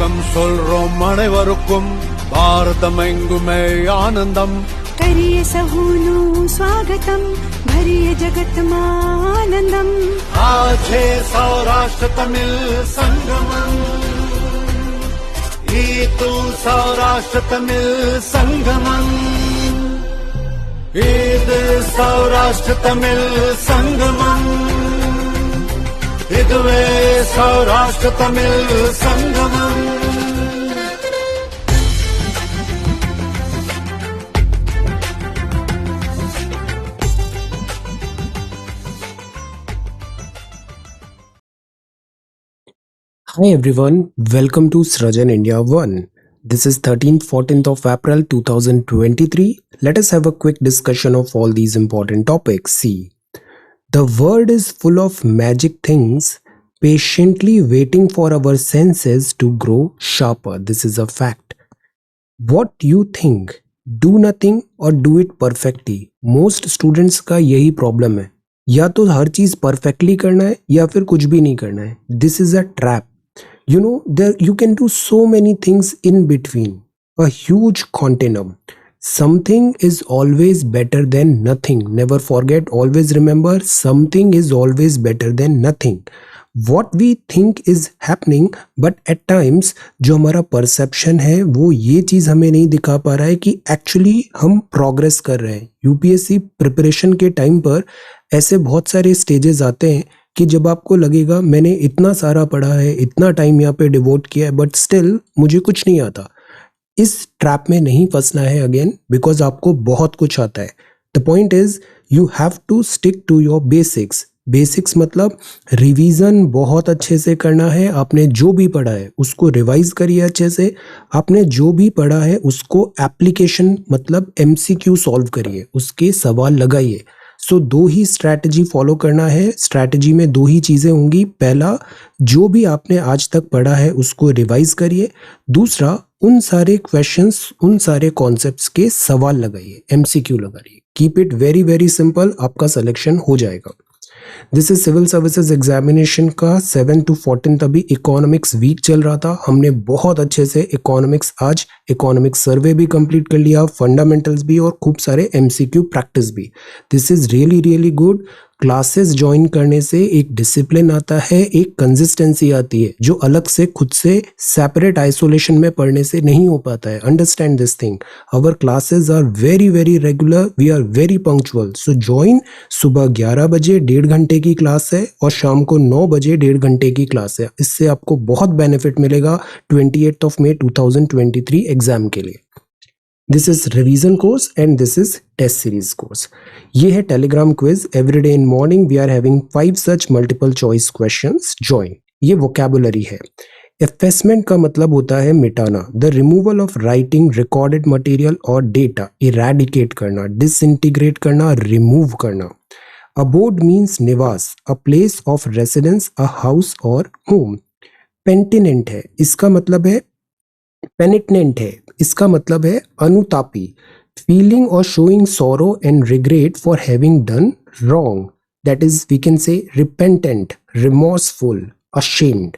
உலகம் சொல்றோம் அனைவருக்கும் பாரதமெங்குமே ஆனந்தம். करिए सहूनु स्वागतम भरिए जगत आनंदम. आज है सौराष्ट्र तमिल संगमम, ईदु Saurashtra Tamil Sangamam, Eid Saurashtra Tamil Sangamam, इदुवे Saurashtra Tamil Sangamam. Hi everyone, welcome to Srajan India 1. This is 13th-14th of April 2023. Let us have a quick discussion of all these important topics. See, the world is full of magic things patiently waiting for our senses to grow sharper. This is a fact. What you think? Do nothing or do it perfectly. Most students का यही problem है, या तो हर चीज perfectly करना है या फिर कुछ भी नहीं करना है. This is a trap. You know, there you can do so many things in between. A huge continuum. Something is always better than nothing. Never forget, always remember, something is always better than nothing. What we think is happening, but at times जो हमारा perception है वो ये चीज़ हमें नहीं दिखा पा रहा है कि एक्चुअली हम प्रोग्रेस कर रहे हैं. यूपीएससी प्रिपरेशन के टाइम पर ऐसे बहुत सारे स्टेजेस आते हैं कि जब आपको लगेगा मैंने इतना सारा पढ़ा है, इतना टाइम यहाँ पे डिवोट किया है, बट स्टिल मुझे कुछ नहीं आता. इस ट्रैप में नहीं फंसना है अगेन, बिकॉज आपको बहुत कुछ आता है. The point is you have to stick to your basics. Basics मतलब रिवीजन बहुत अच्छे से करना है. आपने जो भी पढ़ा है उसको रिवाइज करिए अच्छे से. आपने जो भी पढ़ा है उसको एप्लीकेशन मतलब एमसीक्यू सॉल्व करिए, उसके सवाल लगाइए. सो दो ही स्ट्रैटेजी फॉलो करना है. स्ट्रैटेजी में दो ही चीज़ें होंगी. पहला, जो भी आपने आज तक पढ़ा है उसको रिवाइज करिए. दूसरा, उन सारे क्वेश्चंस, उन सारे कॉन्सेप्ट्स के सवाल लगाइए, एमसीक्यू लगाइए. Keep it very very simple, आपका सिलेक्शन हो जाएगा. This is civil services examination का 7 to 14 अभी इकोनॉमिक्स वीक चल रहा था. हमने बहुत अच्छे से इकोनॉमिक्स, आज इकोनॉमिक्स सर्वे भी कंप्लीट कर लिया, फंडामेंटल्स भी और खूब सारे एमसीक्यू प्रैक्टिस भी. This is really really good. Classes join करने से एक डिसिप्लिन आता है, एक कंसिस्टेंसी आती है जो अलग से खुद से सेपरेट आइसोलेशन में पढ़ने से नहीं हो पाता है. Understand this thing. Our classes are very very regular, we are very punctual. So join. सुबह 11 बजे 1.5 घंटे की क्लास है और शाम को 9 बजे 1.5 घंटे की क्लास है. इससे आपको बहुत बेनिफिट मिलेगा 28 मई 2023 एग्जाम के लिए. This is revision course and this is test series course. ये है Telegram quiz. Every day in morning we are having 5 such multiple choice questions. Join. ये वोकैबुलरी है. एफेसमेंट का मतलब होता है मिटाना. The removal of writing, recorded material और डेटा. इरेडिकेट करना, डिसइंटीग्रेट करना, रिमूव करना. अबोर्ड मीन्स निवास, a place of residence, a house और होम. पेंटिनेंट है, इसका मतलब है पेनिटेंट है, इसका मतलब है अनुतापी. फीलिंग और showing sorrow and regret for having done wrong, that is we can say repentant, remorseful, ashamed.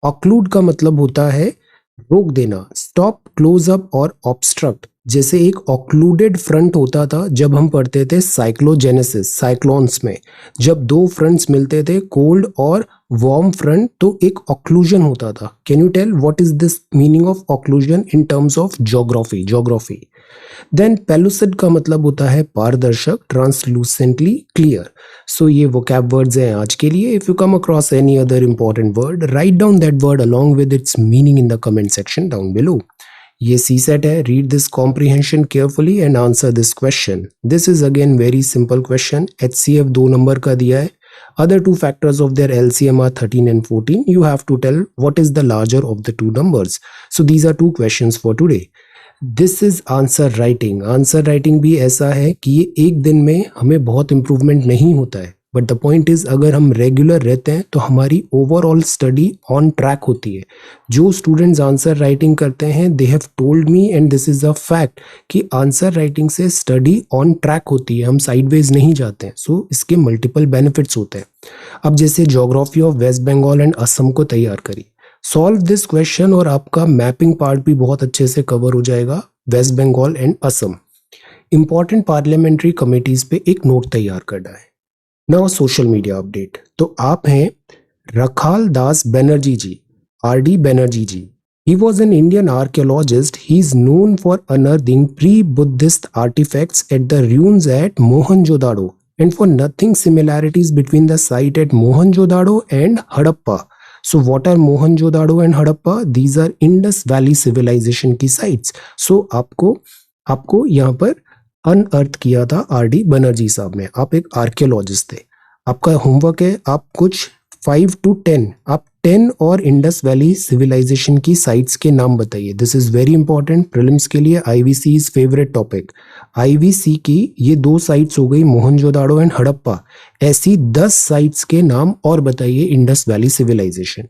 Occlude का मतलब होता है रोक देना, स्टॉप, क्लोज अप और ऑब्स्ट्रक्ट. जैसे एक ऑक्लूडेड फ्रंट होता था जब हम पढ़ते थे साइक्लोजेनेसिस, साइक्लोन्स में, जब दो फ्रंट्स मिलते थे, कोल्ड और वार्म फ्रंट, तो एक ऑक्लूजन होता था. Can you tell what is this meaning of occlusion in terms of geography. Then pellucid का मतलब होता है पारदर्शक, ट्रांसलूसेंटली क्लियर. सो ये वोकैब वर्ड्स हैं आज के लिए. If you come across any other important word, write down that word along with its meaning in the comment section down below. ये CSET है. Read this comprehension carefully and answer this question. This is again very simple question. HCF 2 number का दिया है. Other two factors of their LCM are 13 and 14. You have to tell what is the larger of the two numbers. So these are two questions for today. This is answer writing. Answer writing भी ऐसा है कि ये एक दिन में हमें बहुत इम्प्रूवमेंट नहीं होता है, बट द पॉइंट इज अगर हम रेगुलर रहते हैं तो हमारी ओवरऑल स्टडी ऑन ट्रैक होती है. जो स्टूडेंट्स आंसर राइटिंग करते हैं, they have told me and this is a fact कि आंसर राइटिंग से स्टडी ऑन ट्रैक होती है, हम साइडवेज नहीं जाते हैं. सो इसके मल्टीपल बेनिफिट्स होते हैं. अब जैसे geography of West Bengal and Assam को तैयार करी, सॉल्व दिस क्वेश्चन और आपका मैपिंग पार्ट भी बहुत अच्छे से कवर हो जाएगा, West Bengal and Assam. Important parliamentary committees पे एक नोट तैयार करना है। Now social media update. तो आप हैं रखाल दास बनर्जी जी, RD Banerjee ji. He was an Indian archaeologist. He is known for unearthing pre-Buddhist artifacts at the ruins at Mohenjo-daro and for nothing similarities between the site at Mohenjo-daro and Harappa. So what are Mohenjo-daro and Harappa? These are Indus Valley civilization की sites. So आपको यहाँ पर unearth किया था RD Banerjee साहब ने। आप एक आर्कियोलॉजिस्ट थे। आपका होमवर्क है, आप कुछ 5 to 10, आप 10 और इंडस वैली सिविलाइजेशन की साइट्स के नाम बताइए। This is very important prelims के लिए, IVC is favourite topic. IVC की ये 2 साइट्स हो गई, मोहनजोदाड़ो एंड हड़प्पा। ऐसी 10 साइट्स के नाम और बताइए इंडस वैली सिविलाइजेशन।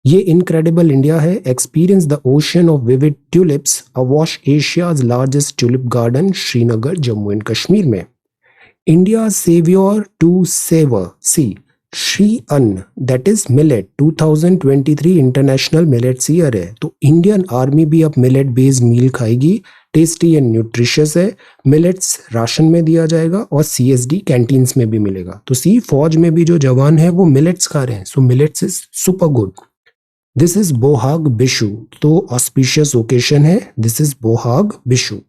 ये इनक्रेडिबल इंडिया है, experience the ocean of vivid tulips awash Asia's largest tulip garden Srinagar Jammu and Kashmir में। India saviour to savour see Shri Anna that is millet. 2023 international millets year है, तो इंडियन आर्मी भी अब मिलेट बेस्ड मील खाएगी। Tasty and nutritious है। Millets ration में दिया जाएगा और CSD कैंटीन्स में भी मिलेगा। तो सी फौज में भी जो जवान है वो मिलेट्स खा रहे हैं। So millets is super good. This is Bohag Bishu, तो ऑस्पिशियस ओकेशन है। This is Bohag Bishu.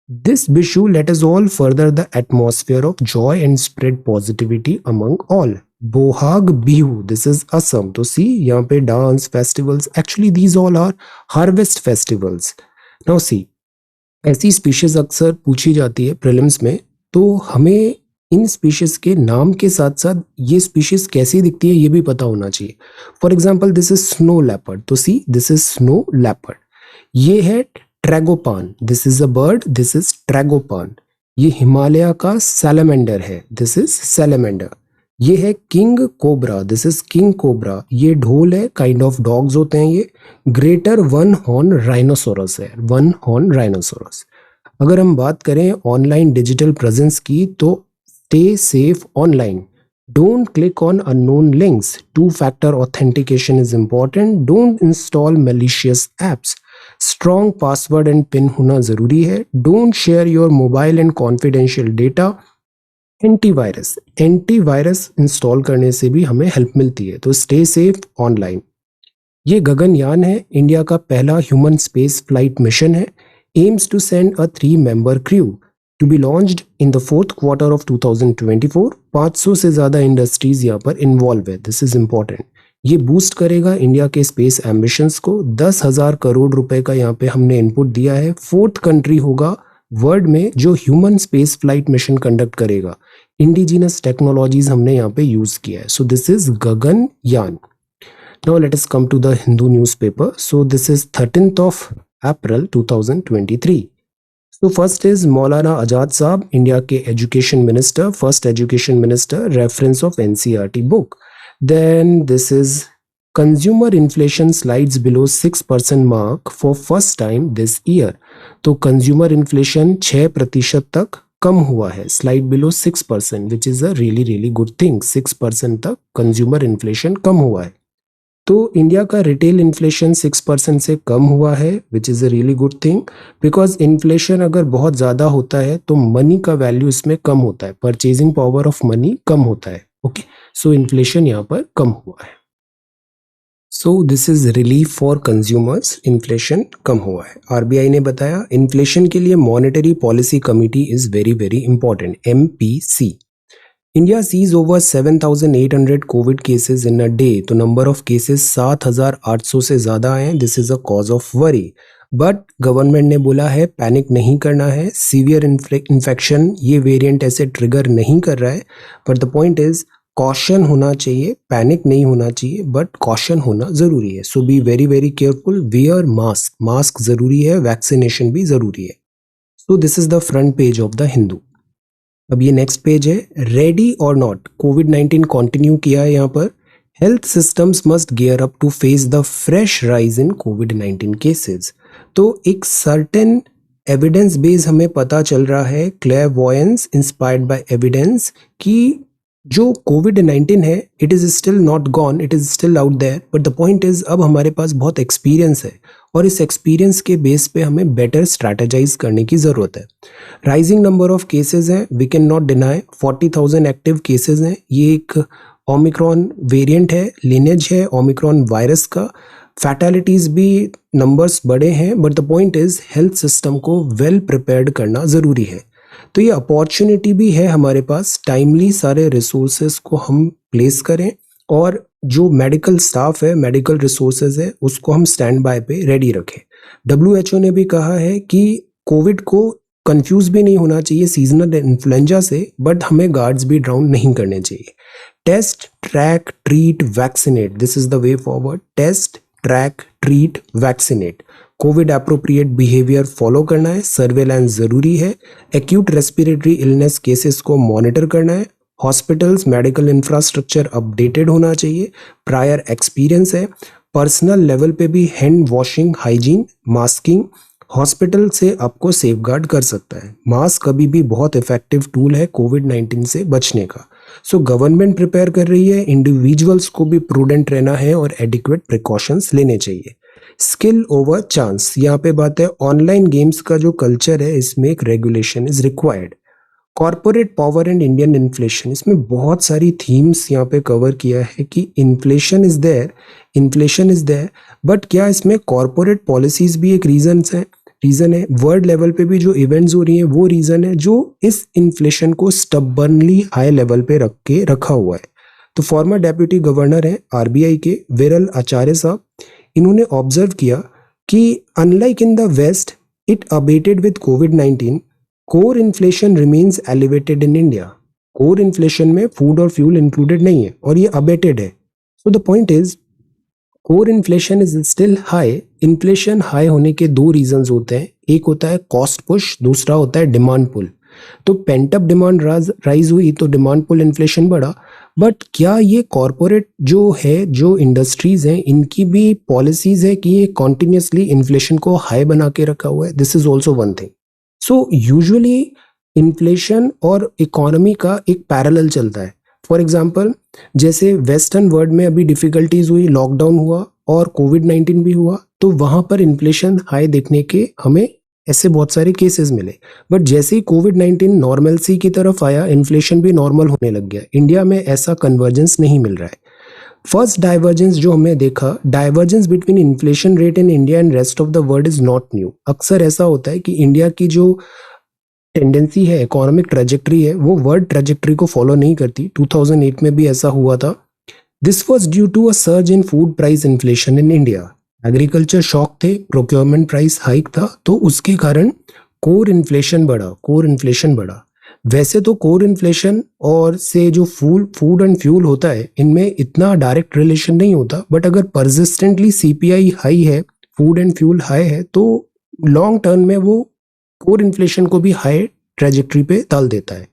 This Bishu let us all further the atmosphere of joy and spread positivity among all. Bohag Bihu, this is Assam. तो see यहाँ पे dance festivals, actually these all are harvest festivals. Now see, ऐसी species अक्सर पूछी जाती है prelims में, तो हमें इन species के नाम के साथ साथ ये species कैसी दिखती है ये भी पता होना चाहिए। For example, this is snow leopard. तो see, this is snow leopard. ये है tragopan. This is a bird, this is tragopan. ये हिमालय का सैलमेंडर है, दिस इज सैलमेंडर। ये है king cobra, this is king cobra. ये ढोल है, काइंड ऑफ डॉग्स होते हैं ये। ग्रेटर वन हॉर्न राइनोसोरस है, वन हॉर्न राइनोसोरस। अगर हम बात करें ऑनलाइन डिजिटल प्रेजेंस की, तो stay safe online. Don't click on unknown links. 2-factor authentication is important. Don't install malicious apps. Strong password and pin होना जरूरी है। Don't share your mobile and confidential data. Antivirus install करने से भी हमें help मिलती है। तो स्टे सेफ ऑनलाइन। ये गगनयान है, इंडिया का पहला ह्यूमन स्पेस फ्लाइट मिशन है। Aims to send a 3-member crew to be launched in the 4th quarter of 2024। 500 से ज्यादा इंडस्ट्रीज यहाँ पर इन्वॉल्व है। This is important. ये बूस्ट करेगा इंडिया के स्पेस एम्बिशंस को। 10,000 करोड़ रुपए का यहाँ पे हमने इनपुट दिया है। 4th कंट्री होगा वर्ल्ड में जो human space flight mission conduct करेगा। इंडिजिनस टेक्नोलॉजीज हमने यहाँ पे यूज किया है। So this is Gaganyaan. Now let us come to the Hindu newspaper. So this is 13th of April 2023। So first is Maulana Azad साहब, इंडिया के education minister, first education minister, reference of NCERT book. Then this is consumer inflation slides below 6% mark for first time this year. तो consumer inflation 6% तक कम हुआ है, slide below 6%, which is a really really good thing. 6% तक consumer inflation कम हुआ है। तो India का retail inflation 6% से कम हुआ है, which is a really good thing. Because inflation अगर बहुत ज़्यादा होता है तो मनी का वैल्यू इसमें कम होता है, परचेजिंग पावर ऑफ मनी कम होता है। ओके, सो इन्फ्लेशन यहाँ पर कम हुआ है। So this is relief for consumers, inflation कम हुआ है। आरबीआई ने बताया इन्फ्लेशन के लिए monetary policy committee is very very important, MPC। India sees over 7,800 covid cases in a day. तो नंबर ऑफ केसेस 7,800 से ज़्यादा हैं। This is a cause of worry, but government ने बोला है पैनिक नहीं करना है। सीवियर इन्फेक्शन ये वेरिएंट ऐसे ट्रिगर नहीं कर रहा है, but the point is caution होना चाहिए, पैनिक नहीं होना चाहिए, बट कॉशन होना ज़रूरी है। So be very very careful, wear mask, mask ज़रूरी है, वैक्सीनेशन भी ज़रूरी है। So this is the front page of the Hindu. अब ये नेक्स्ट पेज है, रेडी और नॉट। कोविड-19 कंटिन्यू किया है यहाँ पर। Health systems must gear up to face the fresh rise in कोविड-19 केसेस। तो एक सर्टेन एविडेंस बेस हमें पता चल रहा है, क्लेयरवॉयंस इंस्पायर्ड बाय एविडेंस, कि जो कोविड-19 है, it is still not gone, it is still out there, but the point is अब हमारे पास बहुत एक्सपीरियंस है और इस एक्सपीरियंस के बेस पे हमें बेटर स्ट्रैटेजाइज करने की ज़रूरत है। राइजिंग नंबर ऑफ केसेस हैं, we can not deny, 40,000 active cases हैं। ये एक ओमिक्रॉन वेरिएंट है, लिनेज है ओमिक्रॉन वायरस का। फैटेलिटीज़ भी नंबर्स बड़े हैं, but the point is health system को वेल प्रिपेयर्ड करना ज़रूरी है। तो ये अपॉर्चुनिटी भी है हमारे पास, टाइमली सारे रिसोर्सेज को हम प्लेस करें और जो मेडिकल स्टाफ है, मेडिकल रिसोर्सेज है, उसको हम स्टैंड बाय पे रेडी रखें। WHO ने भी कहा है कि कोविड को कंफ्यूज भी नहीं होना चाहिए सीजनल इन्फ्लुएंजा से, बट हमें गार्ड्स भी डाउन नहीं करने चाहिए। Test, track, treat, vaccinate, this is the way forward. Test, track, treat, vaccinate. COVID appropriate behaviour follow करना है, सर्वेलेंस जरूरी है। एक्यूट रेस्पिरेटरी इलनेस केसेस को मॉनिटर करना है। हॉस्पिटल्स, मेडिकल इंफ्रास्ट्रक्चर अपडेटेड होना चाहिए, प्रायर एक्सपीरियंस है। पर्सनल लेवल पे भी hand washing, hygiene, masking hospital से आपको सेफगार्ड कर सकता है। मास्क कभी भी बहुत इफेक्टिव टूल है कोविड-19 से बचने का। सो गवर्नमेंट प्रिपेयर कर रही है, इंडिविजुअल्स को भी प्रूडेंट रहना है और एडिक्वेट प्रिकॉशंस लेने चाहिए। स्किल ओवर चांस, यहाँ पे बात है ऑनलाइन गेम्स का जो कल्चर है, इसमें एक regulation is required. Corporate power and Indian inflation, इसमें बहुत सारी थीम्स यहाँ पे कवर किया है कि इन्फ्लेशन इज देयर, बट क्या इसमें कॉर्पोरेट पॉलिसीज भी एक रीजन है। वर्ल्ड लेवल पे भी जो इवेंट्स हो रही हैं वो रीजन है जो इस इन्फ्लेशन को स्टबर्नली हाई लेवल पे रखा हुआ है। तो फॉर्मर डेप्यूटी गवर्नर है RBI के विरल आचार्य साहब, इन्होंने ऑब्जर्व किया कि unlike in the west it abated with कोविड-19, core inflation remains elevated in India. Core inflation में फूड और फ्यूल इंक्लूडेड नहीं है और ये अबेटेड है। So the point is core inflation is still high. Inflation high होने के दो रीजंस होते हैं, एक होता है कॉस्ट पुश, दूसरा होता है डिमांड पुल। तो पेंटअप डिमांड राइज हुई तो डिमांड पुल इन्फ्लेशन बढ़ा, बट क्या ये कॉर्पोरेट जो इंडस्ट्रीज हैं, इनकी भी पॉलिसीज है कि ये कॉन्टिन्यूसली इन्फ्लेशन को हाई बना के रखा हुआ है? This is also one thing. So usually inflation और इकोनॉमी का एक पैरेलल चलता है। फॉर एग्जाम्पल, जैसे वेस्टर्न वर्ल्ड में अभी डिफिकल्टीज हुई, लॉकडाउन हुआ और कोविड-19 भी हुआ, तो वहां पर इन्फ्लेशन हाई देखने के हमें ऐसे बहुत सारे केसेस मिले। बट जैसे ही कोविड-19 नॉर्मलसी की तरफ आया, इन्फ्लेशन भी नॉर्मल होने लग गया। इंडिया में ऐसा कन्वर्जेंस नहीं मिल रहा है। फर्स्ट डाइवर्जेंस जो हमने देखा, divergence between inflation rate in India and rest of the world is not new. अक्सर ऐसा होता है कि इंडिया की जो टेंडेंसी है, इकोनॉमिक ट्रेजेक्ट्री है, वो वर्ल्ड ट्रेजेक्ट्री को फॉलो नहीं करती। 2008 में भी ऐसा हुआ था। This was due to a surge in food price inflation in India. Agriculture shock थे, प्रोक्योरमेंट प्राइस हाइक था, तो उसके कारण कोर इन्फ्लेशन बढ़ा। वैसे तो कोर इन्फ्लेशन और से जो फूड एंड फ्यूल होता है, इनमें इतना डायरेक्ट रिलेशन नहीं होता, बट अगर परसिस्टेंटली CPI हाई है, फूड एंड फ्यूल हाई है, तो लॉन्ग टर्म में वो कोर इन्फ्लेशन को भी हाई ट्रेजेक्ट्री पे डाल देता है।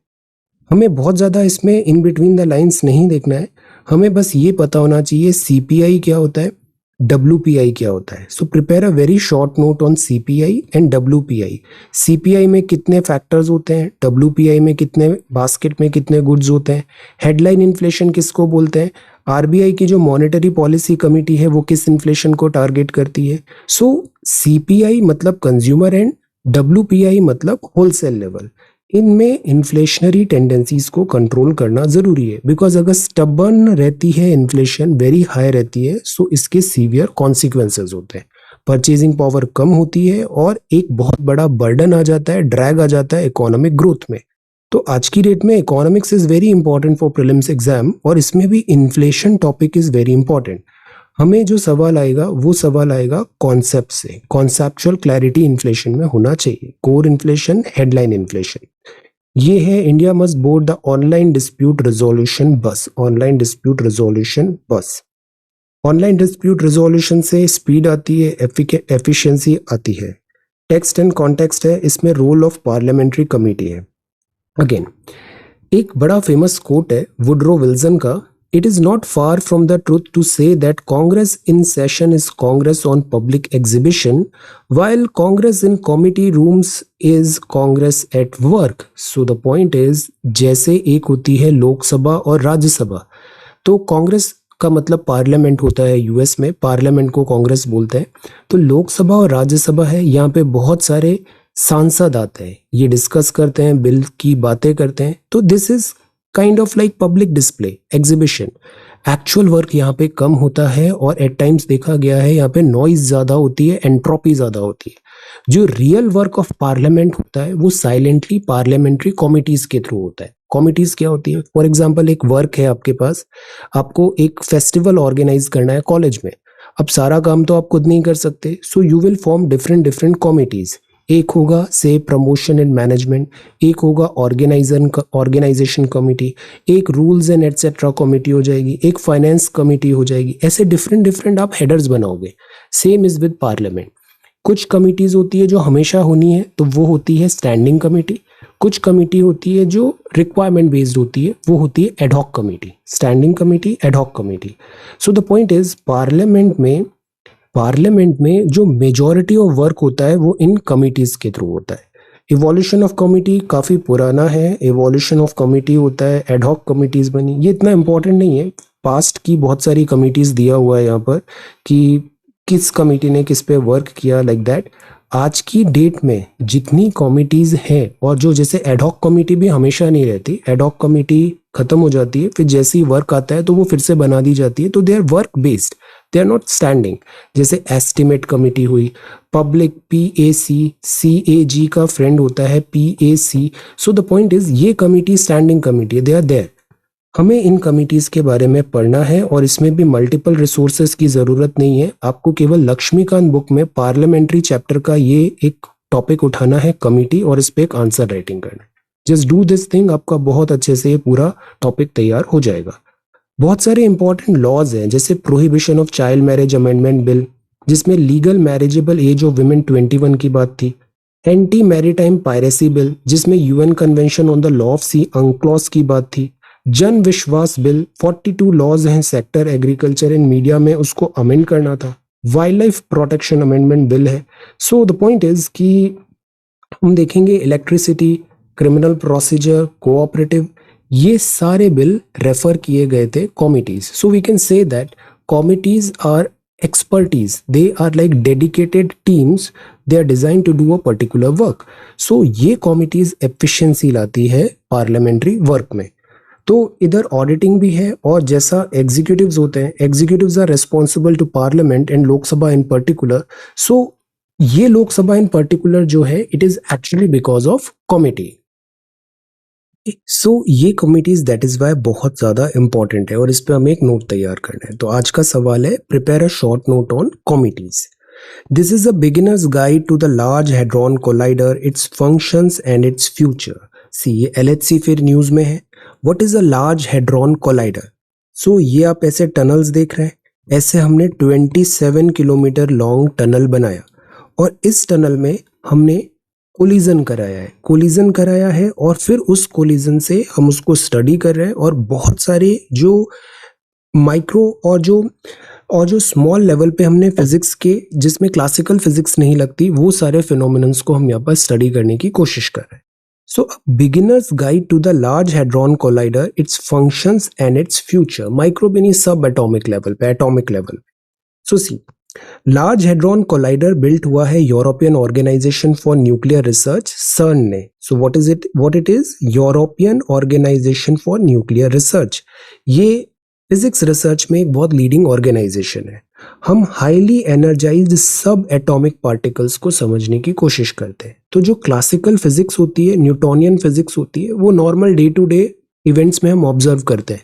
हमें बहुत ज़्यादा इसमें इन बिटवीन द लाइंस नहीं देखना है, हमें बस ये पता होना चाहिए CPI क्या होता है, WPI क्या होता है। So prepare a very short note on CPI and WPI। CPI में कितने फैक्टर्स होते हैं, WPI में कितने बास्केट में कितने गुड्स होते हैं, हेडलाइन इन्फ्लेशन किसको बोलते हैं, RBI की जो मॉनेटरी पॉलिसी कमेटी है वो किस इन्फ्लेशन को टारगेट करती है। सो CPI मतलब कंज्यूमर एंड, WPI मतलब होलसेल लेवल। इनमें इन्फ्लेशनरी टेंडेंसीज को कंट्रोल करना जरूरी है, बिकॉज अगर स्टबर्न रहती है इन्फ्लेशन, वेरी हाई रहती है, सो इसके सीवियर कॉन्सिक्वेंसेज होते हैं। परचेजिंग पावर कम होती है और एक बहुत बड़ा बर्डन आ जाता है, ड्रैग आ जाता है इकोनॉमिक ग्रोथ में। तो आज की डेट में economics is very important for prelims exam, और इसमें भी inflation topic is very important. हमें जो सवाल आएगा वो सवाल आएगा कॉन्सेप्ट से। कॉन्सेप्चुअल क्लैरिटी इन्फ्लेशन में होना चाहिए। कोर इन्फ्लेशन, हेडलाइन इन्फ्लेशन, ये है India must board the online dispute resolution बस। ऑनलाइन डिस्प्यूट रेजोल्यूशन से स्पीड आती है, एफिशिएंसी आती है। टेक्स्ट एंड कॉन्टेक्स्ट है, इसमें रोल ऑफ पार्लियामेंट्री कमेटी है। अगेन एक बड़ा फेमस कोट है वुडरो विल्सन का, it is not far from the truth to say that Congress in session is Congress on public exhibition, while Congress in committee rooms is Congress at work. So the point is, जैसे एक होती है लोकसभा और राज्यसभा, तो कांग्रेस का मतलब parliament होता है यूएस में, पार्लियामेंट को कांग्रेस बोलते हैं। तो लोकसभा और राज्यसभा है, यहाँ पे बहुत सारे सांसद आते हैं, ये डिस्कस करते हैं, बिल की बातें करते हैं। तो this is kind of like public display, exhibition. Actual work यहाँ पे कम होता है और एट टाइम्स देखा गया है यहाँ पे नॉइज ज्यादा होती है, एंट्रोपी ज्यादा होती है। जो रियल वर्क ऑफ पार्लियामेंट होता है वो साइलेंटली पार्लियामेंट्री कमिटीज के थ्रू होता है। कमिटीज क्या होती है? फॉर एग्जाम्पल एक वर्क है आपके पास, आपको एक फेस्टिवल ऑर्गेनाइज करना है कॉलेज में। अब सारा काम तो आप खुद नहीं कर सकते, so you will form different different committees. एक होगा से प्रमोशन एंड मैनेजमेंट, एक होगा ऑर्गेनाइजेशन कमिटी, एक रूल्स एंड एटसेट्रा कमिटी हो जाएगी, एक फाइनेंस कमिटी हो जाएगी। ऐसे डिफरेंट डिफरेंट आप हेडर्स बनाओगे। Same is with parliament. कुछ कमिटीज होती है जो हमेशा होनी है, तो वो होती है स्टैंडिंग कमेटी। कुछ कमेटी होती है जो रिक्वायरमेंट बेस्ड होती है, वो होती है ad hoc committee. Standing committee, ad hoc committee. So the point is, parliament में जो मेजॉरिटी ऑफ वर्क होता है वो इन कमिटीज के थ्रू होता है। इवोल्यूशन ऑफ कमिटी काफी पुराना है, इवोल्यूशन ऑफ कमिटी होता है, एडहॉक कमिटीज बनी। ये इतना इंपॉर्टेंट नहीं है, पास्ट की बहुत सारी कमिटीज दिया हुआ है यहाँ पर कि किस कमिटी ने किस पे वर्क किया, लाइक दैट। आज की डेट में जितनी कमिटीज हैं, और जो जैसे एडहॉक कमिटी भी हमेशा नहीं रहती, एडहॉक कमिटी खत्म हो जाती है, फिर जैसे ही वर्क आता है तो वो फिर से बना दी जाती है। तो they are work based, they are not standing. जैसे एस्टिमेट कमिटी हुई, पब्लिक PAC, CAG का फ्रेंड होता है PAC। So the point is, ये committee standing committee, they are there. हमें इन कमिटीज के बारे में पढ़ना है और इसमें भी मल्टीपल रिसोर्सेज की जरूरत नहीं है। आपको केवल लक्ष्मीकांत बुक में पार्लियामेंट्री चैप्टर का ये एक टॉपिक उठाना है, कमिटी, और इस पे एक आंसर राइटिंग करना है। जस्ट डू दिस थिंग, आपका बहुत अच्छे से ये पूरा टॉपिक तैयार हो जाएगा। बहुत सारे इंपॉर्टेंट लॉज हैं, जैसे prohibition of child marriage amendment bill, जिसमें legal marriageable age of women 21 की बात थी। एंटी मैरीटाइम पायरेसी बिल, जिसमें UN convention on the law of sea UNCLOS की बात थी। जन विश्वास बिल, 42 लॉज हैं सेक्टर एग्रीकल्चर एंड मीडिया में, उसको अमेंड करना था। Wildlife protection amendment bill है। सो द पॉइंट इज कि हम देखेंगे इलेक्ट्रिसिटी, क्रिमिनल प्रोसीजर, कोऑपरेटिव, ये सारे बिल रेफर किए गए थे committees. So we can say that committees are expertise, they are like dedicated teams, they are designed to do a particular work. So ये committees efficiency लाती है parliamentary work में। तो इधर ऑडिटिंग भी है, और जैसा एग्जीक्यूटिव्स होते हैं, executives are responsible to parliament and Lok Sabha in particular. सो ये लोकसभा इन पर्टिकुलर जो है, it is actually because of committee. So ये कमिटीज दैट इज वाई बहुत ज्यादा इंपॉर्टेंट है, और इस पे हमें एक नोट तैयार करना है। तो आज का सवाल है, prepare a short note on committees. This is a beginners guide to the large hadron collider, its functions and its future. See, ये LHC फिर न्यूज में है। What is a large hadron collider? So ये आप ऐसे tunnels देख रहे हैं, ऐसे हमने 27 किलोमीटर लॉन्ग टनल बनाया, और इस टनल में हमने कोलिजन कराया है, और फिर उस कोलिजन से हम उसको स्टडी कर रहे हैं, और बहुत सारे जो माइक्रो और जो स्मॉल लेवल पे हमने फिजिक्स के, जिसमें क्लासिकल फिजिक्स नहीं लगती, वो सारे फिनोमिनन्स को हम यहाँ पर स्टडी करने की कोशिश कर रहे हैं। So beginners guide to the large hadron collider, its functions and its future. Micro यानी सब एटॉमिक लेवल पे, atomic level. So see, large hadron collider built हुआ है European organisation for nuclear research, CERN ने। So what it is? European organisation for nuclear research. ये physics research में एक बहुत leading organisation है। हम highly energised subatomic particles को समझने की कोशिश करते हैं। तो जो क्लासिकल फिजिक्स होती है, न्यूटोनियन फिजिक्स होती है, वो normal day to day events में हम ऑब्जर्व करते हैं।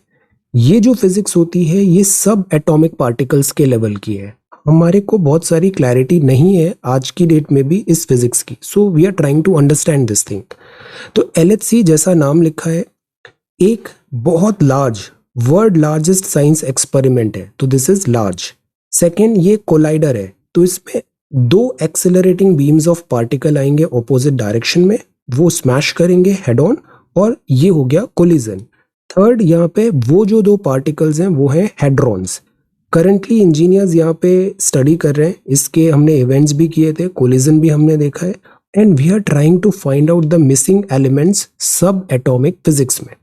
ये जो फिजिक्स होती है, ये सब एटॉमिक पार्टिकल्स के लेवल की है। हमारे को बहुत सारी क्लैरिटी नहीं है आज की डेट में भी इस फिजिक्स की। So we are trying to understand this thing. तो LHC जैसा नाम लिखा है, एक बहुत large, world largest science experiment है, तो दिस इज लार्ज। सेकेंड, ये कोलाइडर है, तो इसमें 2 एक्सेलरेटिंग बीम्स ऑफ पार्टिकल आएंगे ऑपोजिट डायरेक्शन में, वो स्मैश करेंगे हेड ऑन, और ये हो गया कोलिजन। थर्ड, यहाँ पे वो जो दो पार्टिकल्स हैं वो हैं हेड्रॉन्स। करंटली इंजीनियर्स यहाँ पे स्टडी कर रहे हैं, इसके हमने इवेंट्स भी किए थे, कोलिजन भी हमने देखा है, and we are trying to find out the missing elements subatomic physics में।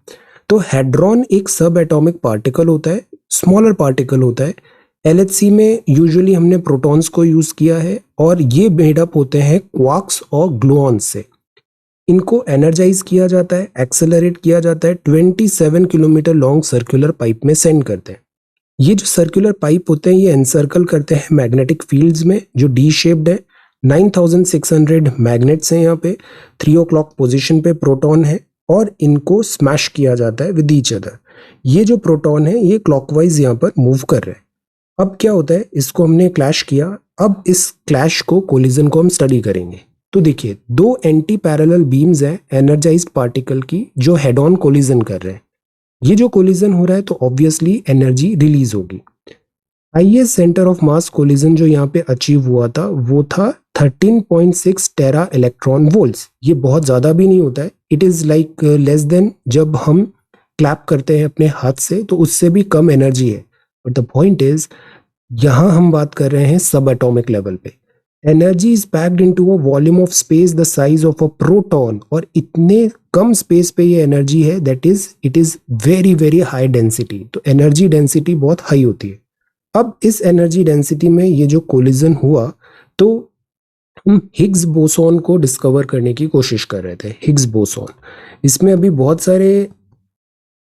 तो हेड्रॉन एक सब एटॉमिक पार्टिकल होता है, स्मॉलर पार्टिकल होता है। LHC में यूजुअली हमने प्रोटॉन्स को यूज किया है और ये मेडअप होते हैं क्वार्क्स और ग्लूऑन्स से। इनको एनर्जाइज किया जाता है, एक्सेलरेट किया जाता है, 27 किलोमीटर लॉन्ग सर्कुलर पाइप में सेंड करते हैं। ये जो सर्कुलर पाइप होते हैं ये एनसर्कल करते हैं मैग्नेटिक फील्ड्स में जो डी शेप्ड है। 9600 मैग्नेट्स हैं यहाँ पे, 3 o'clock पोजिशन पे प्रोटॉन है और इनको स्मैश किया जाता है विद ईच अदर। ये जो प्रोटॉन है ये क्लॉकवाइज यहाँ पर मूव कर रहे हैं। अब क्या होता है, इसको हमने क्लैश किया, अब इस क्लैश को, कोलिजन को हम स्टडी करेंगे। तो देखिए, दो एंटी पैरेलल बीम्स हैं एनर्जाइज्ड पार्टिकल की जो हेड ऑन कोलिजन कर रहे हैं। ये जो कोलिजन हो रहा है तो ऑब्वियसली एनर्जी रिलीज होगी। Highest centre of mass collision जो यहाँ पे अचीव हुआ था वो था 13.6 टेरा इलेक्ट्रॉन वोल्ट्स। ये बहुत ज्यादा भी नहीं होता है, it is like less than जब हम क्लैप करते हैं अपने हाथ से तो उससे भी कम एनर्जी है। बट द पॉइंट इज, यहां हम बात कर रहे हैं सब एटॉमिक लेवल पे। Energy is packed into a volume of space the size of a proton, और इतने कम स्पेस पे ये एनर्जी है, that is it is very very high density. तो एनर्जी डेंसिटी बहुत हाई होती है। अब इस एनर्जी डेंसिटी में ये जो कोलिजन हुआ तो हम हिग्स बोसॉन को डिस्कवर करने की कोशिश कर रहे थे। हिग्स बोसॉन, इसमें अभी बहुत सारे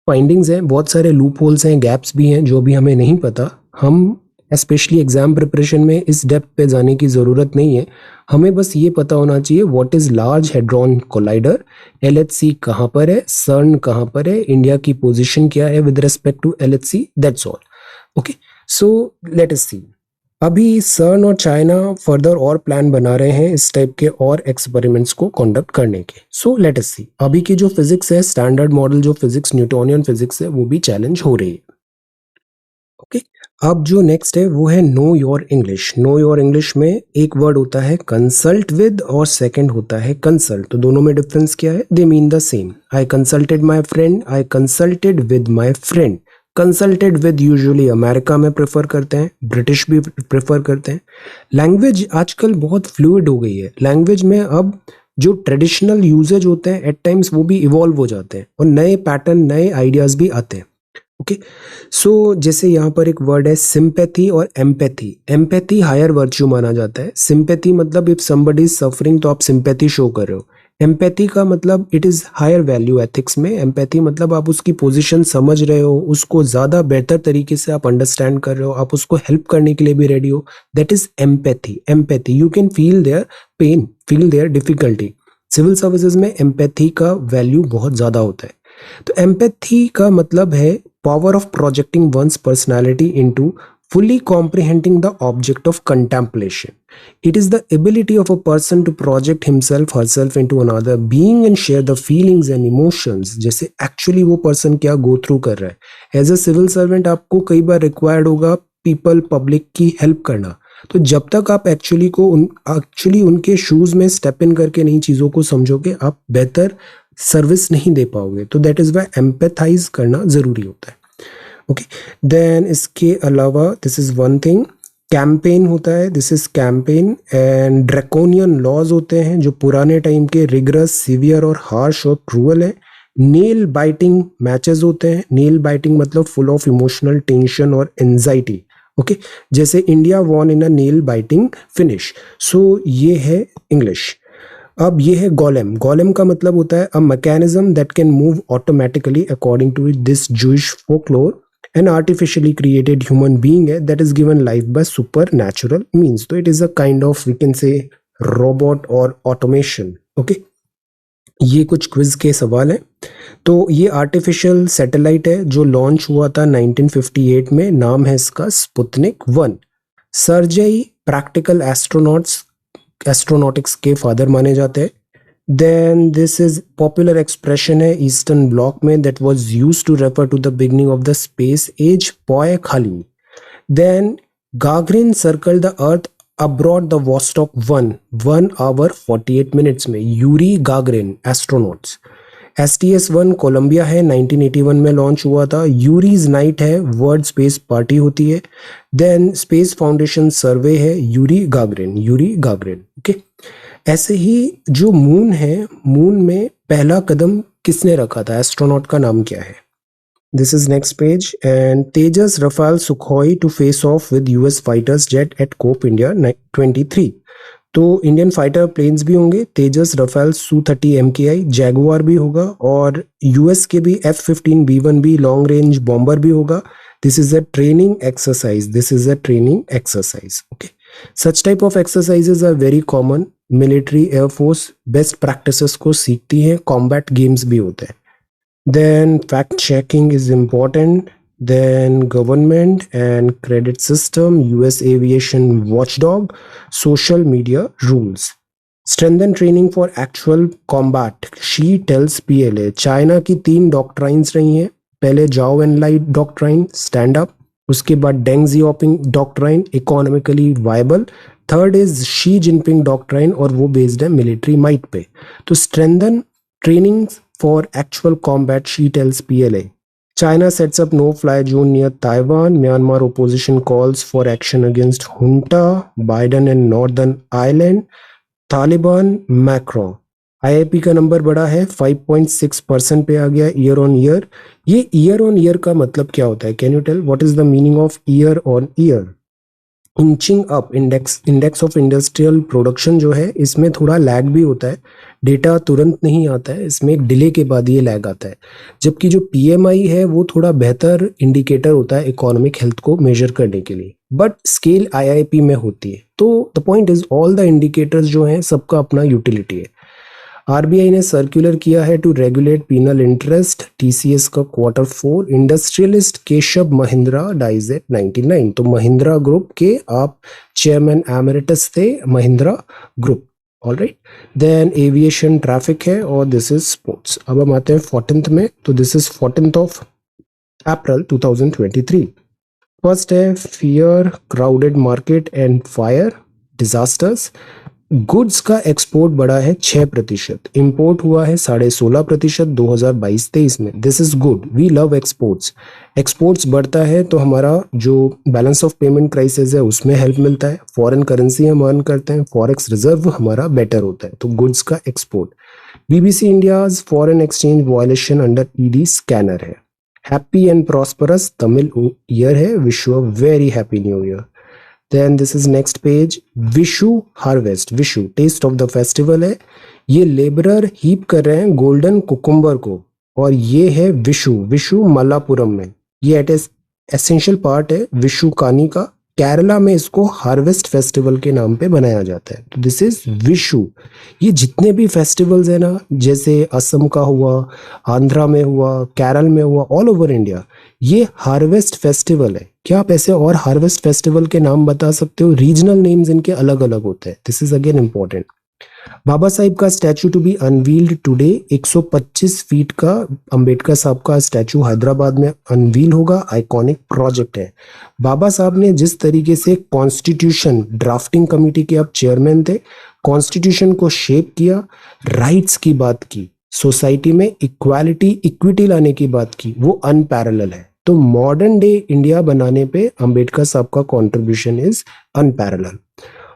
फाइंडिंग्स हैं, बहुत सारे लूप होल्स हैं, गैप्स भी हैं जो अभी हमें नहीं पता। हम स्पेशली एग्जाम प्रिपरेशन में इस डेप्थ पे जाने की ज़रूरत नहीं है, हमें बस ये पता होना चाहिए what is large hadron collider, LHC कहाँ पर है, CERN कहाँ पर है, इंडिया की पोजीशन क्या है with respect to LHC, that's all. Okay, so let us see. अभी CERN और चाइना फर्दर और प्लान बना रहे हैं इस टाइप के और एक्सपेरिमेंट्स को कंडक्ट करने के। सो लेट अस सी, अभी की जो फिजिक्स है, स्टैंडर्ड मॉडल जो फिजिक्स, न्यूटोनियन फिजिक्स है, वो भी चैलेंज हो रही है। ओके, अब जो नेक्स्ट है वो है know your English. Know your English में एक वर्ड होता है कंसल्ट विद और सेकंड होता है कंसल्ट। तो दोनों में डिफरेंस क्या है? They mean the same. I consulted my friend, I consulted with my friend. Consulted with usually America में प्रेफर करते हैं, ब्रिटिश भी प्रेफर करते हैं। लैंग्वेज आजकल बहुत फ्लूइड हो गई है। लैंग्वेज में अब जो ट्रेडिशनल यूजेज होते हैं एट टाइम्स वो भी इवॉल्व हो जाते हैं और नए पैटर्न, नए आइडियाज भी आते हैं। ओके, सो जैसे यहाँ पर एक वर्ड है सिंपैथी और एम्पैथी। एम्पैथी हायर वर्च्यू माना जाता है। सिंपैथी मतलब इफ समबडी इज सफरिंग तो आप सिंपैथी शो कर रहे हो। एम्पैथी का मतलब it is higher value ethics में। एम्पैथी मतलब आप उसकी पोजीशन समझ रहे हो, उसको ज्यादा बेहतर तरीके से आप अंडरस्टैंड कर रहे हो, आप उसको हेल्प करने के लिए भी रेडी हो। That is empathy. Empathy, you can feel their pain, feel their difficulty. Civil services में एम्पैथी का वैल्यू बहुत ज्यादा होता है। तो एम्पैथी का मतलब है power of projecting one's personality into fully comprehending the object of contemplation. It is the ability of a person to project himself, herself into another being and share the feelings and emotions. जैसे actually वो person क्या go through कर रहा है। As a civil servant आपको कई बार required होगा people, public की help करना। तो जब तक आप एक्चुअली उनके शूज में स्टेप इन करके नई चीज़ों को समझोगे, आप बेहतर सर्विस नहीं दे पाओगे। तो दैट इज वाई एम्पैथाइज करना जरूरी होता है। ओके, देन इसके अलावा this is one thing, campaign होता है, this is campaign. And draconian laws होते हैं जो पुराने टाइम के, रिगरस, सीवियर और हार्श और क्रूअल है। नेल बाइटिंग मैचेस होते हैं। नेल बाइटिंग मतलब फुल ऑफ इमोशनल टेंशन और एंजाइटी। ओके, जैसे India won in a nail biting finish. So ये है इंग्लिश। अब ये है गोलेम। गोलेम का मतलब होता है a mechanism that can move automatically according to this Jewish folklore. An artificially created human being है that is given life by supernatural means. तो it is a kind of we can say robot और automation. Okay, ये कुछ quiz के सवाल हैं। तो ये आर्टिफिशियल सैटेलाइट है जो लॉन्च हुआ था 1958 में। नाम है इसका स्पुतनिक 1। सर्जेई प्रैक्टिकल एस्ट्रोनॉटिक्स के फादर माने जाते हैं। Then this is popular expression है ईस्टर्न ब्लॉक में that was used to refer to the beginning of the space age, पॉय खाली। Then Gagarin circle the earth abroad the Vostok 1 hour 48 minutes में। Yuri Gagarin astronauts. STS-1 Columbia है, 1981 में launch हुआ था। Yuri's night है, world space party होती है। देन स्पेस फाउंडेशन सर्वे है, यूरी गागरिन। ओके, ऐसे ही जो मून है, मून में पहला कदम किसने रखा था, एस्ट्रोनॉट का नाम क्या है? This is next page. And Tejas Rafale Sukhoi to face off with US fighters jet at Cope India 23। तो इंडियन फाइटर प्लेन्स भी होंगे, तेजस, रफाल, Su-30 MKI, जैगुआर भी होगा, और यूएस के भी F-15B-1B लॉन्ग रेंज बॉम्बर भी होगा। This is a training exercise. Okay, such type of exercises are very common. Military, air force best practices को सीखती हैं, कॉम्बैट गेम्स भी होते हैं। Then fact checking is important. Then government and credit system, US aviation watchdog, social media rules. Strengthen training for actual combat, Xi tells PLA. China की 3 doctrines रही हैं। पहले Zhou Enlai doctrine, stand up. उसके बाद Deng Xiaoping doctrine, economically viable. Third is Xi Jinping doctrine, और वो based है military might पे। तो strengthen training for actual combat, Xi tells PLA. China sets up no-fly zone near Taiwan. Myanmar opposition calls for action against junta. Biden and Northern Ireland. Taliban, Macron. IIP का number बड़ा है, 5.6% पे आ गया year on year. ये year on year का मतलब क्या होता है? Can you tell what is the meaning of year on year? Inching up, index of industrial production जो है, इसमें थोड़ा लैग भी होता है। डेटा तुरंत नहीं आता है, इसमें एक डिले के बाद ये लैग आता है। जबकि जो PMI है वो थोड़ा बेहतर इंडिकेटर होता है इकोनॉमिक हेल्थ को मेजर करने के लिए, बट स्केल IIP में होती है। तो the point is all the indicators जो हैं सबका अपना यूटिलिटी है। RBI ने सर्कुलर किया है to regulate penal interest, TCS का Q4। Industrialist Keshav Mahindra dies at 99। तो महिंद्रा ग्रुप के आप चेयरमैन एमेरिटस थे, Mahindra group. Alright, then aviation traffic है, और दिस इज स्पोर्ट्स। अब हम आते हैं 14th में। तो this is 14th of April 2023। First है fear, crowded market and fire disasters. Goods का एक्सपोर्ट बढ़ा है 6%, इंपोर्ट हुआ है 16.5% 2022-23 में। This is good, we love exports. Exports बढ़ता है तो हमारा जो बैलेंस ऑफ पेमेंट क्राइसिस है उसमें हेल्प मिलता है, फॉरेन करेंसी हम अर्न करते हैं, फॉरेक्स रिजर्व हमारा बेटर होता है। तो गुड्स का export. BBC India's foreign exchange violation under ED scanner है। Happy and prosperous Tamil year है, wish you a very happy new year. Then this is next page, Vishu harvest. Vishu taste of the festival है। ये labourer heap कर रहे हैं golden cucumber को, और ये है विशु मल्लापुरम में। ये एसेंशियल पार्ट है विशु कानी का। केरला में इसको हार्वेस्ट फेस्टिवल के नाम पे बनाया जाता है। तो दिस इज विशु। ये जितने भी फेस्टिवल्स है ना, जैसे असम का हुआ, आंध्रा में हुआ, केरल में हुआ, ऑल ओवर इंडिया ये हार्वेस्ट फेस्टिवल है। क्या आप ऐसे और हार्वेस्ट फेस्टिवल के नाम बता सकते हो? रीजनल नेम्स इनके अलग अलग होते हैं। This is again important. Babasaheb का statue to be unveiled today. 125 feet का अंबेडकर साहब का स्टैचू हैदराबाद में अनवील होगा। आइकॉनिक प्रोजेक्ट है। बाबा साहब ने जिस तरीके से कॉन्स्टिट्यूशन ड्राफ्टिंग कमेटी के आप चेयरमैन थे, कॉन्स्टिट्यूशन को शेप किया, राइट्स की बात की, सोसाइटी में इक्विटी लाने की बात की, वो अनपैरेलल है। तो मॉडर्न डे इंडिया बनाने पे अंबेडकर साहब का contribution is unparalleled.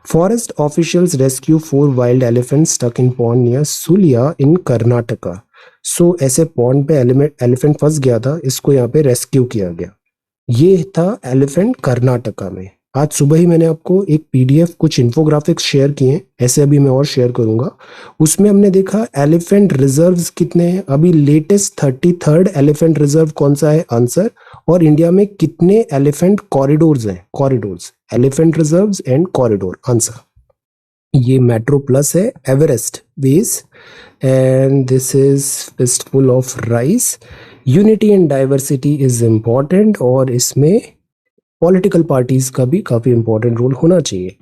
Forest officials rescue 4 wild elephant stuck in pond near Sullia in Karnataka. So ऐसे पॉन्ड पे एलिफेंट फंस गया था, इसको यहाँ पे रेस्क्यू किया गया। ये था एलिफेंट कर्नाटका में। आज सुबह ही मैंने आपको एक PDF कुछ इन्फोग्राफिक्स शेयर किए, ऐसे अभी मैं और शेयर करूंगा। उसमें हमने देखा एलिफेंट रिजर्व्स कितने हैं। अभी लेटेस्ट 33rd एलिफेंट रिजर्व कौन सा है, आंसर। और इंडिया में कितने एलिफेंट कॉरिडोर्स हैं, corridors, elephant reserves and corridor, answer. ये मेट्रो प्लस है, Everest base, and this is festival of rice. Unity and diversity is important, और इसमें पॉलिटिकल पार्टीज का भी काफी इंपॉर्टेंट रोल होना चाहिए।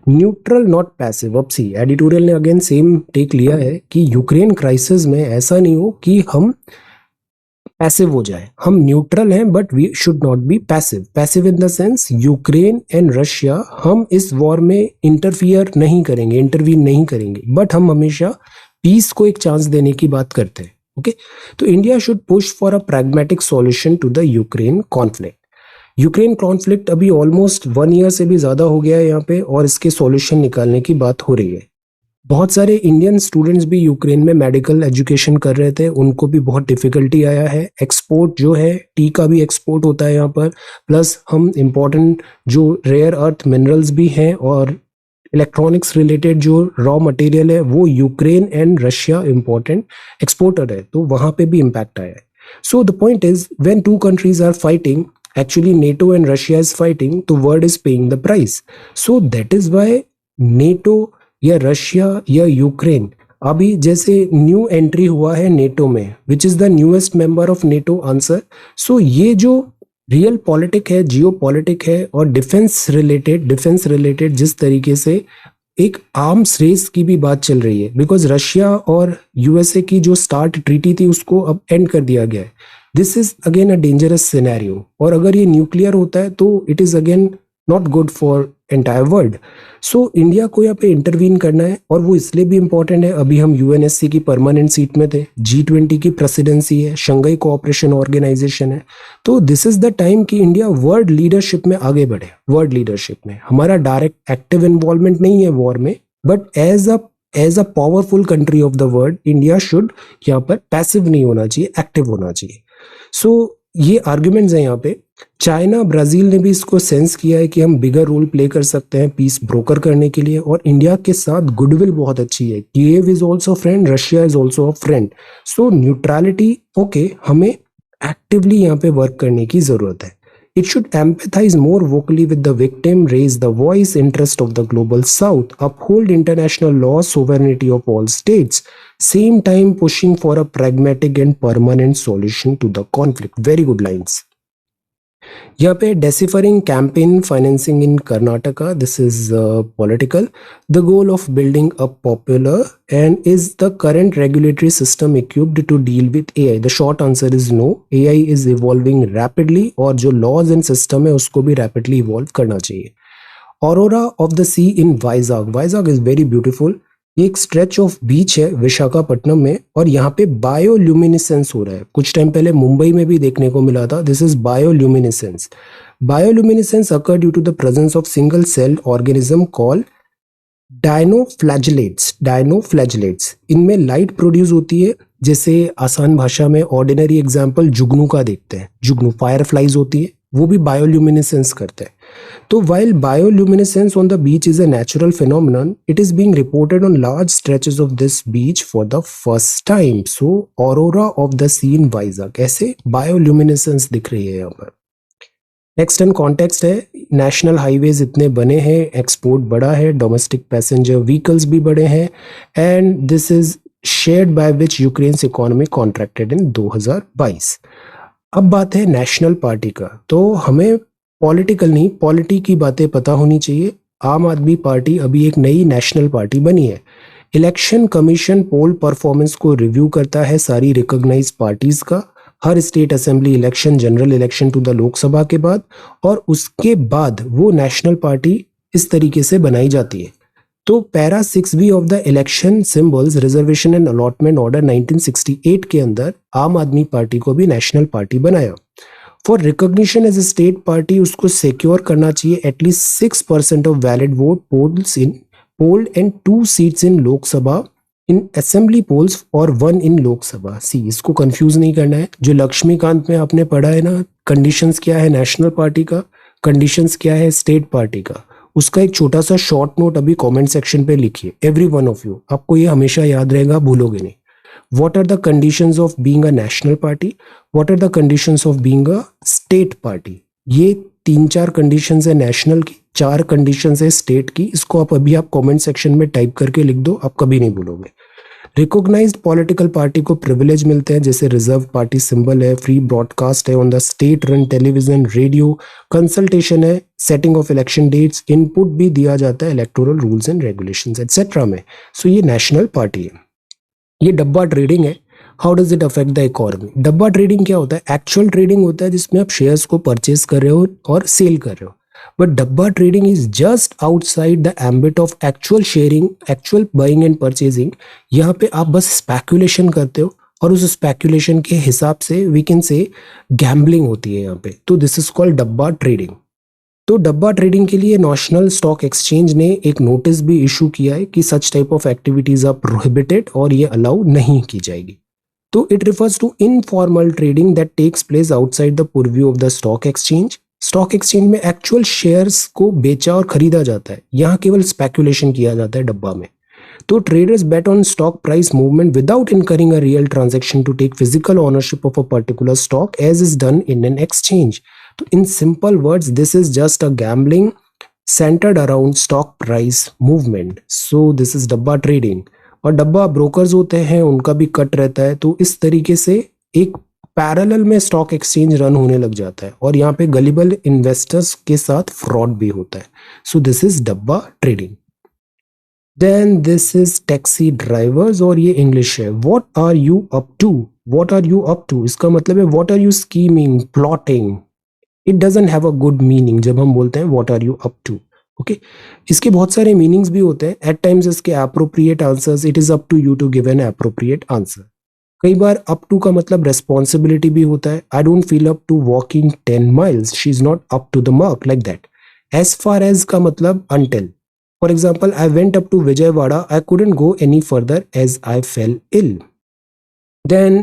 Neutral not passive. अब सी एडिटोरियल ने अगेन सेम टेक लिया है कि यूक्रेन क्राइसिस में ऐसा नहीं हो कि हम पैसिव हो जाए। हम न्यूट्रल हैं but we should not be passive. Passive in the sense Ukraine and Russia, हम इस वॉर में इंटरफियर नहीं करेंगे, इंटरवीन नहीं करेंगे, बट हम हमेशा पीस को एक चांस देने की बात करते हैं। ओके, तो India should push for a pragmatic solution to the Ukraine conflict. Ukraine conflict अभी ऑलमोस्ट 1 ईयर से भी ज्यादा हो गया है यहाँ पे, और इसके सॉल्यूशन निकालने की बात हो रही है। बहुत सारे इंडियन स्टूडेंट्स भी यूक्रेन में मेडिकल एजुकेशन कर रहे थे, उनको भी बहुत डिफिकल्टी आया है। एक्सपोर्ट जो है, टी का भी एक्सपोर्ट होता है यहाँ पर, प्लस हम इम्पोर्टेंट जो रेयर अर्थ मिनरल्स भी हैं और इलेक्ट्रॉनिक्स रिलेटेड जो रॉ मटेरियल है वो Ukraine and Russia important exporter है, तो वहाँ पे भी इम्पैक्ट आया है। So the point is when two countries are fighting, actually NATO and Russia is fighting, the world is paying the price. So that is why NATO या Russia या Ukraine, अभी जैसे न्यू एंट्री हुआ है NATO में, which is the newest member of NATO answer. So ये जो real politic है, जियो पॉलिटिक है, और डिफेंस रिलेटेड जिस तरीके से एक आर्म्स रेस की भी बात चल रही है, बिकॉज रशिया और यूएसए की जो स्टार्ट ट्रीटी थी उसको अब एंड कर दिया गया है। This is again a dangerous scenario, और अगर ये न्यूक्लियर होता है तो it is again not good for entire world. So India को यहाँ पे इंटरवीन करना है, और वो इसलिए भी इंपॉर्टेंट है, अभी हम यूएनएससी की परमानेंट सीट में थे, G20 की प्रेसिडेंसी है, शंघाई कोऑपरेशन ऑर्गेनाइजेशन है, तो दिस इज द टाइम कि इंडिया वर्ल्ड लीडरशिप में आगे बढ़े। वर्ल्ड लीडरशिप में हमारा डायरेक्ट एक्टिव इन्वॉल्वमेंट नहीं है वॉर में, but as a powerful country of the world, India should यहाँ पर पैसिव नहीं होना चाहिए, एक्टिव होना चाहिए। सो ये आर्ग्यूमेंट्स हैं यहाँ पे। चाइना, ब्राजील ने भी इसको सेंस किया है कि हम बिगर रोल प्ले कर सकते हैं पीस ब्रोकर करने के लिए, और इंडिया के साथ गुडविल बहुत अच्छी है। Kyiv is also friend, Russia is also a friend. So neutrality, okay, हमें एक्टिवली यहाँ पे वर्क करने की जरूरत है। It should empathize more vocally with the victim, raise the voice interest of the global south, uphold international law, sovereignty of all states, same time pushing for a pragmatic and permanent solution to the conflict. Very good lines. यहाँ पे deciphering campaign financing in Karnataka, this is political. The goal of building a popular and is the current regulatory system equipped to deal with AI? The short answer is no. AI is evolving rapidly, और जो laws and system है उसको भी rapidly evolve करना चाहिए। Aurora of the Sea in Vizag. Vizag is very beautiful. ये एक stretch of बीच है विशाखापट्टनम में, और यहाँ पे बायोल्यूमिनेसेंस हो रहा है। कुछ टाइम पहले मुंबई में भी देखने को मिला था। This is bioluminescence. Bioluminescence occur due to the presence of single cell organism called dinoflagellates. इनमें लाइट प्रोड्यूस होती है, जैसे आसान भाषा में ऑर्डिनरी एग्जाम्पल जुगनू का देखते हैं। जुगनू फायरफ्लाइज होती है, वो भी बायोल्यूमिनेसेंस करते हैं। तो while bioluminescence on the beach is a natural phenomenon, it is being reported on large stretches of this beach for the first time. So aurora of the sea in Vizag, ऐसे bioluminescence दिख रही है यहाँ पर। Next in context है, national highways इतने बने हैं, एक्सपोर्ट बढ़ा है, डोमेस्टिक पैसेंजर व्हीकल्स भी बढ़े हैं, and this is shared by which Ukraine's economy contracted in 2022। अब बात है नेशनल पार्टी का, तो हमें पॉलिटिकल नहीं, पॉलिटी की बातें पता होनी चाहिए। आम आदमी पार्टी अभी एक नई नेशनल पार्टी बनी है। इलेक्शन कमीशन पोल परफॉर्मेंस को रिव्यू करता है सारी रिकॉग्नाइज पार्टीज का, हर state assembly election, general election to the Lok Sabha के बाद, और उसके बाद वो नेशनल पार्टी इस तरीके से बनाई जाती है। तो para 6B of the election symbols reservation and allotment order 1968 के अंदर आम आदमी पार्टी को भी नेशनल पार्टी बनाया। For recognition as a state party उसको सिक्योर करना चाहिए at least 6% of valid vote polled and 2 seats in Lok Sabha in assembly polls और 1 इन लोकसभा। सी, इसको कंफ्यूज नहीं करना है। जो लक्ष्मीकांत में आपने पढ़ा है ना, कंडीशंस क्या है नेशनल पार्टी का, कंडीशंस क्या है स्टेट पार्टी का, उसका एक छोटा सा शॉर्ट नोट अभी कमेंट सेक्शन पे लिखिए, एवरी वन ऑफ यू। आपको ये हमेशा याद रहेगा, भूलोगे नहीं। What are the conditions of being a national party? What are the conditions of being a state party? ये 3-4 कंडीशंस है नेशनल की, 4 कंडीशंस है स्टेट की। इसको आप अभी कमेंट सेक्शन में टाइप करके लिख दो, आप कभी नहीं भूलोगे। रिकॉग्नाइज्ड पॉलिटिकल पार्टी को प्रिविलेज मिलते हैं, जैसे रिजर्व पार्टी सिंबल है, फ्री ब्रॉडकास्ट है on the state run television, radio, consultation है, setting of election dates, input भी दिया जाता है electoral rules and regulations etcetera में। सो ये नेशनल पार्टी है। ये डब्बा ट्रेडिंग है। How does it affect the economy? डब्बा ट्रेडिंग क्या होता है? एक्चुअल ट्रेडिंग होता है जिसमें आप शेयर्स को परचेज कर रहे हो और सेल कर रहे हो, बट डब्बा trading is just outside the ambit of actual sharing, actual buying and purchasing. यहाँ पे आप बस स्पेकुलेशन करते हो और उस स्पेकुलेशन के हिसाब से वी कैन से गैम्बलिंग होती है यहाँ पे। तो दिस इज कॉल्ड डब्बा ट्रेडिंग। तो डब्बा ट्रेडिंग के लिए नेशनल स्टॉक एक्सचेंज ने एक नोटिस भी इशू किया है कि such type of activities are prohibited और ये अलाउ नहीं की जाएगी। तो it refers to informal trading that takes place outside the purview of the stock exchange. Stock exchange में एक्चुअल शेयर्स को बेचा और खरीदा जाता है, यहाँ केवल स्पेकुलेशन किया जाता है डब्बा में। तो traders bet on stock price movement without incurring a real transaction to take physical ownership of a particular stock as is done in an exchange. So in simple words, this is just a gambling centered around stock price movement. So this is डब्बा trading। और डब्बा brokers होते हैं, उनका भी cut रहता है। तो इस तरीके से एक पैरेलल में स्टॉक एक्सचेंज रन होने लग जाता है और यहाँ पे गलिबल इन्वेस्टर्स के साथ फ्रॉड भी होता है। सो दिस इज डब्बा trading. Then this is taxi drivers और ये इंग्लिश है। What are you up to? What are you up to? इसका मतलब है What are you scheming, plotting? It doesn't have a good meaning जब हम बोलते हैं What are you up to? Okay? इसके बहुत सारे मीनिंग्स भी होते हैं। At times इसके appropriate answers, it is up to you to give an appropriate answer। कई बार up to का मतलब responsibility भी होता है। I don't feel up to walking 10 miles. She is not up to the mark, like that। As far as का मतलब until। For example, I went up to Vijayawada. I couldn't go any further as I fell ill. Then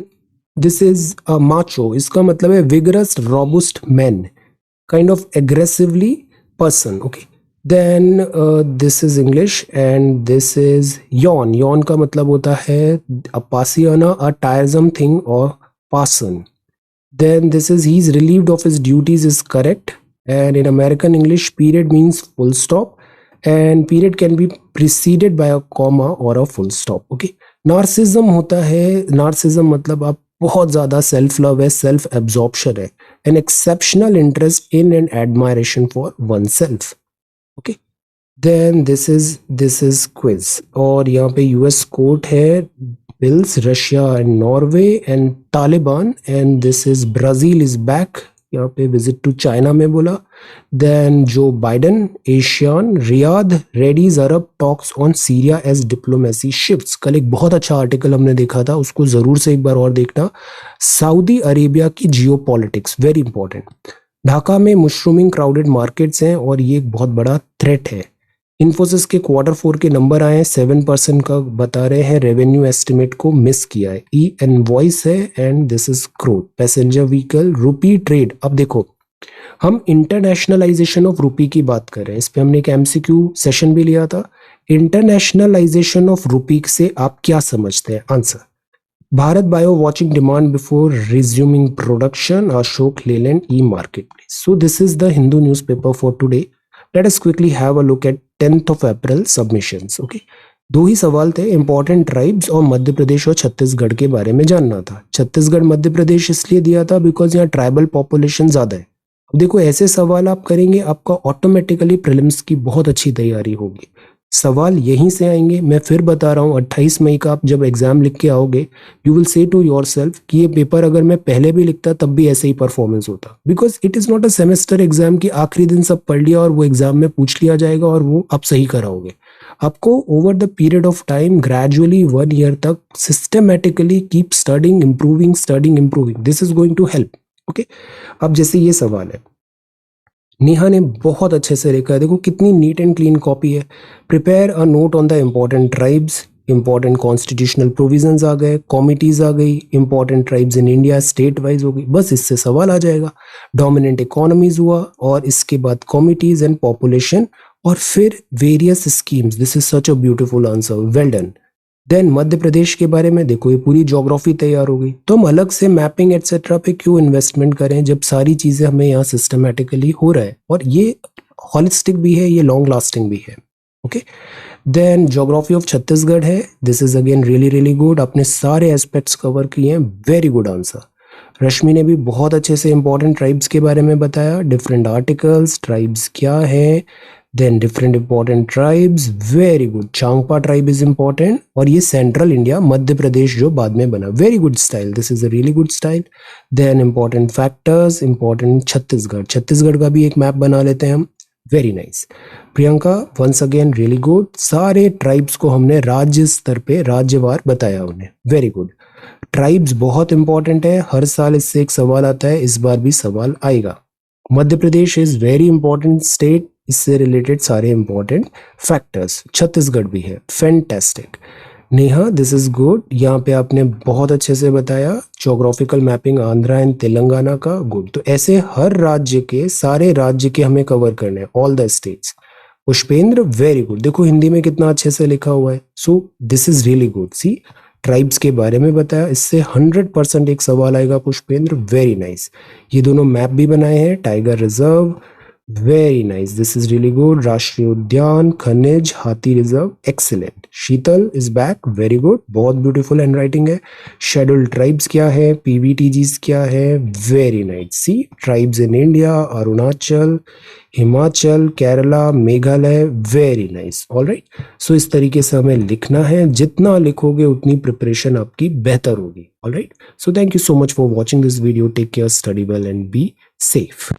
this is a macho. इसका मतलब है vigorous, robust man, kind of aggressively person. Okay. Then this is English and this is yawn. Yawn का मतलब होता है apasyana, a tiresome thing or person. Then this is he's relieved of his duties is correct. And in American English, period means full stop. And period can be preceded by a comma or a full stop। okay? Narcissism होता है, narcissism मतलब आप बहुत ज्यादा self love है, self absorption है, an exceptional interest in and admiration for one self. Okay, then this is quiz और यहाँ पे यूएस कोर्ट है, bills, Russia and Norway and Taliban, and this is Brazil is back, यहाँ पे visit to China में बोला। Then Joe Biden, Asian, Riyadh, readies Arab talks on Syria as diplomacy shifts. कल एक बहुत अच्छा आर्टिकल हमने देखा था, उसको जरूर से एक बार और देखना। सऊदी अरेबिया की जियोपॉलिटिक्स, वेरी इंपॉर्टेंट। ढाका में मशरूमिंग क्राउडेड मार्केट्स हैं और ये एक बहुत बड़ा थ्रेट है। इन्फोसिस के Q4 के नंबर आए हैं, 7% का बता रहे हैं, रेवेन्यू एस्टिमेट को मिस किया है। ई इनवॉइस है and this is growth. Passenger vehicle, rupee trade. अब देखो, हम इंटरनेशनलाइजेशन ऑफ रुपी की बात कर रहे हैं, इस पे हमने एक एमसीक्यू सेशन भी लिया था। इंटरनेशनलाइजेशन ऑफ रुपी से आप क्या समझते हैं? Answer, Bharat bio watching demand before resuming production, Ashok Leyland, E market place. So this is the Hindu newspaper for today. Let us quickly have a look at 10th of April submissions. Okay, दो ही सवाल थे, important tribes और मध्य प्रदेश और छत्तीसगढ़ के बारे में जानना था। छत्तीसगढ़ मध्य प्रदेश इसलिए दिया था बिकॉज यहाँ ट्राइबल पॉपुलेशन ज्यादा है। अब देखो, ऐसे सवाल आप करेंगे, आपका ऑटोमेटिकली प्रीलिम्स की बहुत अच्छी तैयारी होगी। सवाल यहीं से आएंगे। मैं फिर बता रहा हूँ, 28 मई का आप जब एग्जाम लिख के आओगे, you will say to yourself कि ये पेपर अगर मैं पहले भी लिखता तब भी ऐसे ही परफॉर्मेंस होता, because it is not a semester exam की आखिरी दिन सब पढ़ लिया और वो एग्जाम में पूछ लिया जाएगा और वो आप सही कराओगे। आपको over the period of time gradually 1 year तक systematically keep studying, improving, this is going to help. Okay, अब जैसे ये सवाल है, नेहा ने बहुत अच्छे से लिखा है, देखो कितनी नीट एंड क्लीन कॉपी है। Prepare a note on the important tribes, important constitutional provisions आ गए, कॉमिटीज आ गई, important tribes in India state wise हो गई, बस इससे सवाल आ जाएगा। डोमिनेंट इकोनॉमीज हुआ और इसके बाद कॉमिटीज एंड पॉपुलेशन और फिर various schemes. This is such a beautiful answer, well done. Then Madhya Pradesh के बारे में देखो, ये पूरी ज्योग्राफी तैयार हो गई। तो हम अलग से मैपिंग एटसेट्रा पे क्यों इन्वेस्टमेंट करें जब सारी चीजें हमें यहाँ सिस्टमेटिकली हो रहा है, और ये हॉलिस्टिक भी है, ये लॉन्ग लास्टिंग भी है। Okay, then geography of Chhattisgarh है, this is again really good, आपने सारे एस्पेक्ट्स कवर किए हैं, वेरी गुड आंसर। रश्मि ने भी बहुत अच्छे से इंपॉर्टेंट ट्राइब्स के बारे में बताया, डिफरेंट आर्टिकल्स, ट्राइब्स क्या है, then different important tribes, very good. Changpa tribe is important और ये सेंट्रल इंडिया, मध्य प्रदेश जो बाद में बना, very good style, this is a really good style. Then important factors, important Chhattisgarh का भी एक मैप बना लेते हैं हम, very nice. Priyanka once again really good, सारे ट्राइब्स को हमने राज्य स्तर पे राज्यवार बताया उन्हें, वेरी गुड। ट्राइब्स बहुत इंपॉर्टेंट है, हर साल इससे एक सवाल आता है, इस बार भी सवाल आएगा। Madhya Pradesh is very important state, इससे रिलेटेड सारे इंपॉर्टेंट फैक्टर्स। छत्तीसगढ़ भी है, fantastic. Neha this is good, यहाँ पे आपने बहुत अच्छे से बताया geographical mapping Andhra and Telangana का, गुड। तो ऐसे हर राज्य के, सारे राज्य के हमें कवर करने हैं, all the states. Pushpendra very good, देखो हिंदी में कितना अच्छे से लिखा हुआ है, so this is really good. See tribes के बारे में बताया, इससे 100% एक सवाल आएगा पुष्पेंद्र, वेरी नाइस। ये दोनों मैप भी बनाए हैं, tiger reserve, very nice, this is really good. राष्ट्रीय उद्यान, खनिज, हाथी reserve, excellent. Sheetal is back, very good, बहुत ब्यूटीफुल हैंड राइटिंग है। शेड्यूल्ड ट्राइब्स क्या है, पीवीटीजीज क्या है, very nice. See tribes in India, Arunachal, Himachal, Kerala, Meghalaya, very nice, alright. So इस तरीके से हमें लिखना है, जितना लिखोगे उतनी प्रिपरेशन आपकी बेहतर होगी, alright. So thank you so much for watching this video, take care, study well and be safe.